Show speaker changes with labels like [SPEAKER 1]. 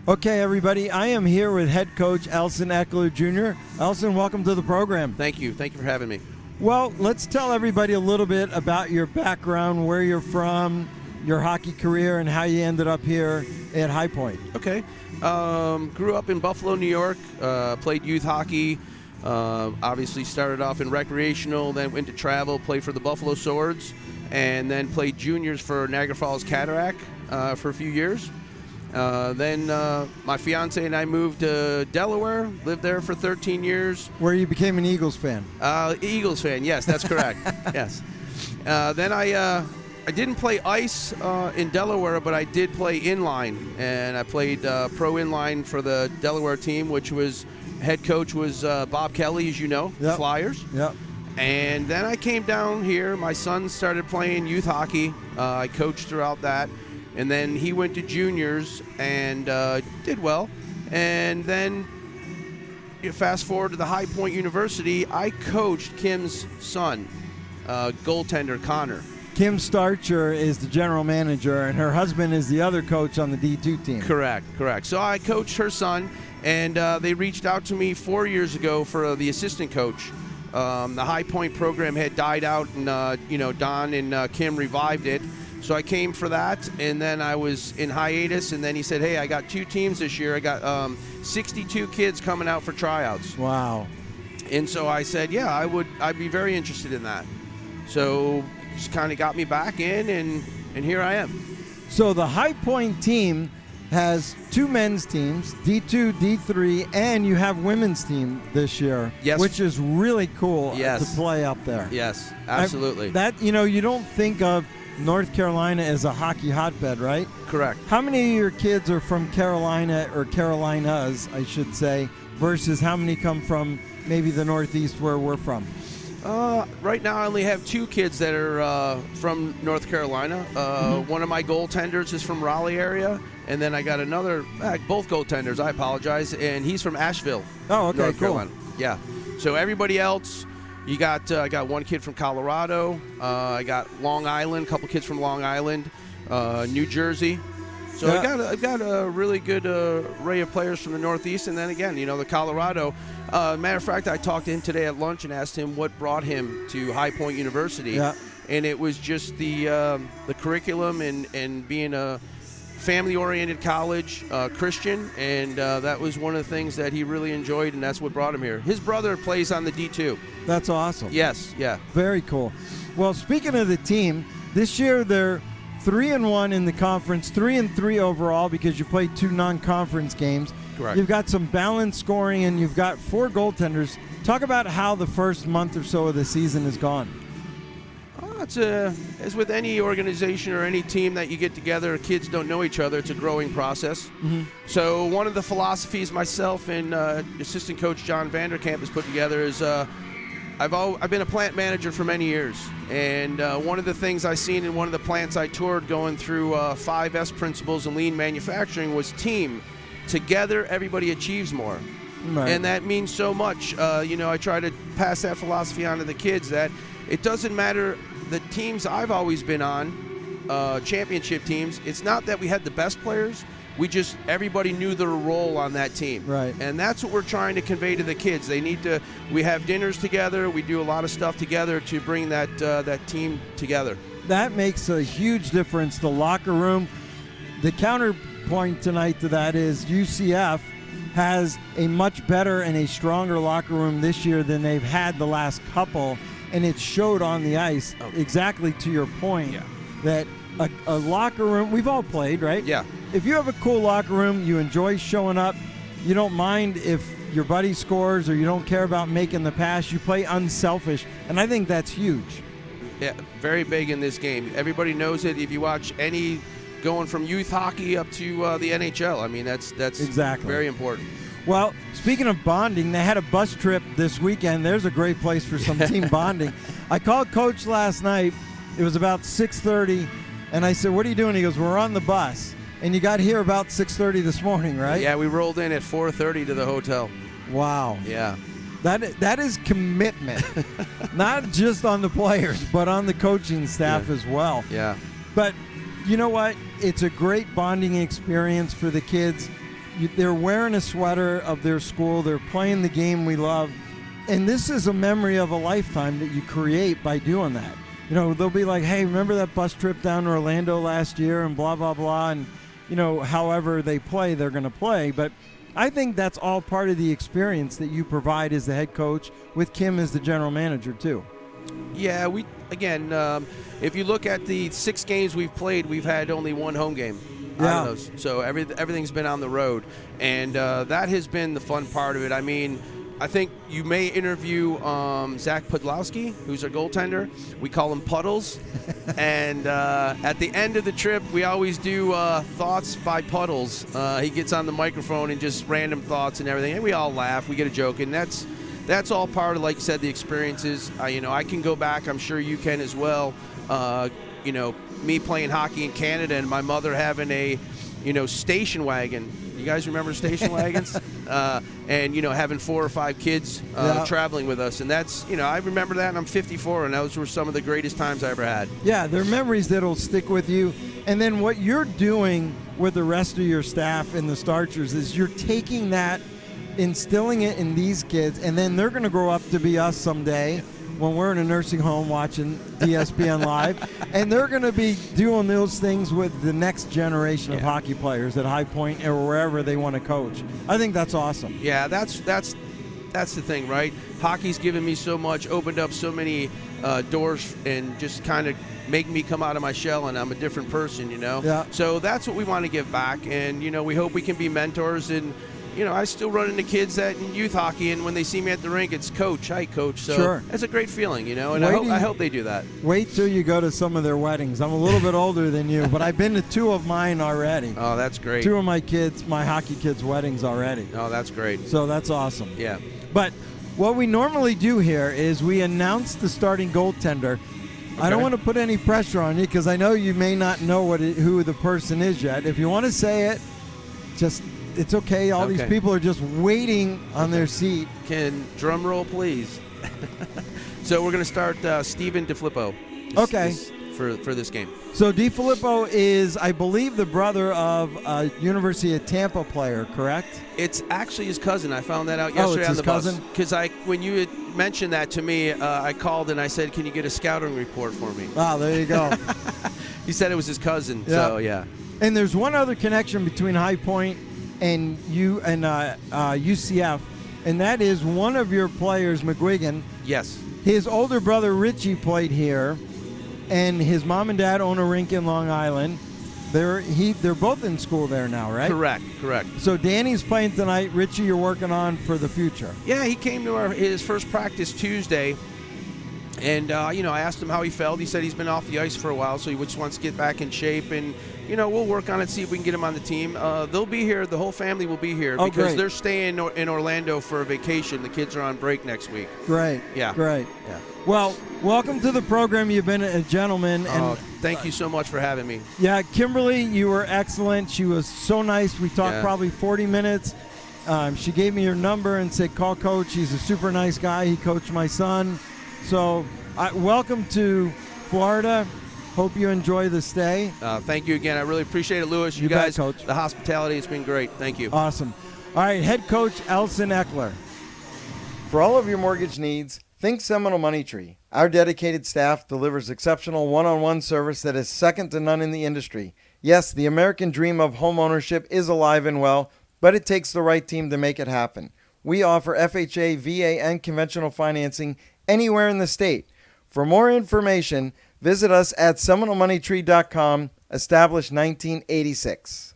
[SPEAKER 1] Okay, everybody, I am here with head coach Elson Eckler Jr. Elson, welcome to the program.
[SPEAKER 2] Thank you. Thank you for having me.
[SPEAKER 1] Well, let's tell everybody a little bit about your background, where you're from, your hockey career, and how you ended up here at High Point.
[SPEAKER 2] Okay. Grew up in Buffalo, New York. Played youth hockey. Obviously started off in recreational, then went to travel, played for the Buffalo Swords, and then played juniors for Niagara Falls Cataract for a few years. Then my fiance and I moved to Delaware, lived there for 13 years.
[SPEAKER 1] Where you became an Eagles fan.
[SPEAKER 2] Eagles fan, yes, that's correct. Yes. Then I didn't play ice in Delaware, but I did play inline, and I played pro inline for the Delaware team, which was head coach was Bob Kelly, as you know,
[SPEAKER 1] Yep.
[SPEAKER 2] Flyers.
[SPEAKER 1] Yep.
[SPEAKER 2] And then I came down here. My son started playing youth hockey. I coached throughout that. And then he went to juniors and did well. And then you fast forward to the High Point University, I coached Kim's son, goaltender Connor.
[SPEAKER 1] Kim Starcher is the general manager, and her husband is the other coach on the D2 team.
[SPEAKER 2] Correct. So I coached her son, and they reached out to me 4 years ago for the assistant coach. The High Point program had died out, and Don and Kim revived it. So I came for that, and then I was in hiatus, and then he said, hey, I got 2 teams this year. I got 62 kids coming out for tryouts.
[SPEAKER 1] Wow.
[SPEAKER 2] And so I said, yeah, I'd be very interested in that. So just kind of got me back in, and here I am.
[SPEAKER 1] So the High Point team has 2 men's teams, D2, D3, and you have women's team this year,
[SPEAKER 2] Yes.
[SPEAKER 1] which is really cool
[SPEAKER 2] Yes.
[SPEAKER 1] to play up there.
[SPEAKER 2] Yes, absolutely.
[SPEAKER 1] You don't think of North Carolina as a hockey hotbed, right?
[SPEAKER 2] Correct.
[SPEAKER 1] How many of your kids are from Carolina, or Carolinas, I should say, versus how many come from maybe the Northeast where we're from?
[SPEAKER 2] Right now I only have 2 kids that are from North Carolina. One of my goaltenders is from Raleigh area, and then I got another, both goaltenders, I apologize, and he's from Asheville.
[SPEAKER 1] Oh, okay,
[SPEAKER 2] North
[SPEAKER 1] cool.
[SPEAKER 2] Carolina. Yeah. So everybody else, I got 1 kid from Colorado. I got Long Island, a couple kids from Long Island, New Jersey. So
[SPEAKER 1] Yeah.
[SPEAKER 2] I've got a really good array of players from the Northeast, and then again, the Colorado. Matter of fact, I talked to him today at lunch and asked him what brought him to High Point University,
[SPEAKER 1] Yeah.
[SPEAKER 2] and it was just the curriculum and being a family-oriented college, Christian, and that was one of the things that he really enjoyed, and that's what brought him here. His brother plays on the D2.
[SPEAKER 1] That's awesome.
[SPEAKER 2] Yes, yeah.
[SPEAKER 1] Very cool. Well, speaking of the team, this year they're 3-1 in the conference, 3-3 overall because you played 2 non-conference games.
[SPEAKER 2] Correct.
[SPEAKER 1] You've got some balanced scoring, and you've got 4 goaltenders. Talk about how the first month or so of the season has gone.
[SPEAKER 2] It's as with any organization or any team that you get together, kids don't know each other. It's a growing process.
[SPEAKER 1] Mm-hmm.
[SPEAKER 2] So one of the philosophies myself and assistant coach John Vanderkamp has put together is I've been a plant manager for many years, and one of the things I seen in one of the plants I toured going through 5S principles and lean manufacturing was team. Together, everybody achieves more.
[SPEAKER 1] Right.
[SPEAKER 2] And that means so much. I try to pass that philosophy on to the kids that it doesn't matter the teams I've always been on, championship teams. It's not that we had the best players. Everybody knew their role on that team.
[SPEAKER 1] Right.
[SPEAKER 2] And that's what we're trying to convey to the kids. We have dinners together. We do a lot of stuff together to bring that team together.
[SPEAKER 1] That makes a huge difference. The locker room, the counterpoint tonight to that is UCF has a much better and a stronger locker room this year than they've had the last couple, and it showed on the ice.
[SPEAKER 2] Okay.
[SPEAKER 1] Exactly to your point,
[SPEAKER 2] Yeah.
[SPEAKER 1] that a locker room, we've all played, right?
[SPEAKER 2] Yeah.
[SPEAKER 1] If you have a cool locker room, you enjoy showing up, you don't mind if your buddy scores or you don't care about making the pass, you play unselfish, and I think that's huge.
[SPEAKER 2] Yeah, very big in this game. Everybody knows it. If you watch any going from youth hockey up to the NHL, I mean, that's
[SPEAKER 1] Exactly.
[SPEAKER 2] very important.
[SPEAKER 1] Well, speaking of bonding, they had a bus trip this weekend. There's a great place for some team bonding. I called Coach last night. It was about 6:30, and I said, what are you doing? He goes, we're on the bus. And you got here about 6:30 this morning, right?
[SPEAKER 2] Yeah, we rolled in at 4:30 to the hotel.
[SPEAKER 1] Wow.
[SPEAKER 2] Yeah.
[SPEAKER 1] That is commitment, not just on the players, but on the coaching staff as well.
[SPEAKER 2] Yeah.
[SPEAKER 1] But you know what? It's a great bonding experience for the kids. they're wearing a sweater of their school. They're playing the game we love. And this is a memory of a lifetime that you create by doing that. You know, they'll be like, hey, remember that bus trip down to Orlando last year and blah, blah, blah. And, you know, however they play, they're going to play. But I think that's all part of the experience that you provide as the head coach with Kim as the general manager, too.
[SPEAKER 2] Yeah, if you look at the 6 games we've played, we've had only 1 home game.
[SPEAKER 1] Yeah.
[SPEAKER 2] Out of those. So everything's been on the road. And that has been the fun part of it. I mean, I think you may interview Zach Podlowski, who's our goaltender. We call him Puddles. And at the end of the trip, we always do thoughts by Puddles. He gets on the microphone and just random thoughts and everything. And we all laugh. We get a joke. And that's all part of, like you said, the experiences. I can go back. I'm sure you can as well. Me playing hockey in Canada and my mother having a, station wagon. You guys remember station wagons? And, having 4 or 5 kids traveling with us. And that's, I remember that, and I'm 54, and those were some of the greatest times I ever had.
[SPEAKER 1] Yeah, they're memories that'll stick with you. And then what you're doing with the rest of your staff and the Starchers is you're taking that, instilling it in these kids, and then they're going to grow up to be us someday when we're in a nursing home watching ESPN Live, and they're going to be doing those things with the next generation of hockey players at High Point or wherever they want to coach. I think that's awesome.
[SPEAKER 2] Yeah, that's the thing, right? Hockey's given me so much, opened up so many doors, and just kind of make me come out of my shell, and I'm a different person,
[SPEAKER 1] Yeah.
[SPEAKER 2] So that's what we want to give back, and, we hope we can be mentors. And I still run into kids that in youth hockey, and when they see me at the rink, it's coach, hi coach. So
[SPEAKER 1] sure.
[SPEAKER 2] It's a great feeling, and I hope they do that.
[SPEAKER 1] Wait till you go to some of their weddings. I'm a little bit older than you, but I've been to 2 of mine already.
[SPEAKER 2] Oh, that's great.
[SPEAKER 1] 2 of my hockey kids' weddings already.
[SPEAKER 2] Oh, that's great.
[SPEAKER 1] So that's awesome.
[SPEAKER 2] Yeah.
[SPEAKER 1] But what we normally do here is we announce the starting goaltender. Okay. I don't want to put any pressure on you because I know you may not know who the person is yet. If you want to say it, it's okay. All these people are just waiting on their seat.
[SPEAKER 2] Can drum roll, please? So we're going to start Steven DeFilippo. For this game.
[SPEAKER 1] So DeFilippo is, I believe, the brother of a University of Tampa player, correct?
[SPEAKER 2] It's actually his cousin. I found that out yesterday on the bus. Because when you had mentioned that to me, I called and I said, "Can you get a scouting report for me?"
[SPEAKER 1] Ah, there you go.
[SPEAKER 2] He said it was his cousin.
[SPEAKER 1] Yeah.
[SPEAKER 2] So yeah.
[SPEAKER 1] And there's one other connection between High Point and UCF, and that is one of your players, McGuigan.
[SPEAKER 2] Yes.
[SPEAKER 1] His older brother Richie played here, and his mom and dad own a rink in Long Island. They're both in school there now, right?
[SPEAKER 2] Correct.
[SPEAKER 1] So Danny's playing tonight. Richie, you're working on for the future.
[SPEAKER 2] Yeah, he came to his first practice Tuesday, and I asked him how he felt. He said he's been off the ice for a while, so he just wants to get back in shape, and we'll work on it, see if we can get him on the team. They'll be here. The whole family will be here because
[SPEAKER 1] great.
[SPEAKER 2] They're staying in Orlando for a vacation. The kids are on break next week.
[SPEAKER 1] Great.
[SPEAKER 2] Yeah.
[SPEAKER 1] Great.
[SPEAKER 2] Yeah.
[SPEAKER 1] Well, welcome to the program. You've been a gentleman. And
[SPEAKER 2] thank you so much for having me.
[SPEAKER 1] Yeah, Kimberly, you were excellent. She was so nice. We talked probably 40 minutes. She gave me your number and said, call Coach. He's a super nice guy. He coached my son. So welcome to Florida. Hope you enjoy the stay.
[SPEAKER 2] Thank you again. I really appreciate it, Lewis. You guys, bet, Coach. The hospitality has been great. Thank you.
[SPEAKER 1] Awesome. All right, head coach Elson Eckler. For all of your mortgage needs, think Seminole Money Tree. Our dedicated staff delivers exceptional one-on-one service that is second to none in the industry. Yes, the American dream of home ownership is alive and well, but it takes the right team to make it happen. We offer FHA, VA, and conventional financing anywhere in the state. For more information, visit us at SeminoleMoneyTree.com, established 1986.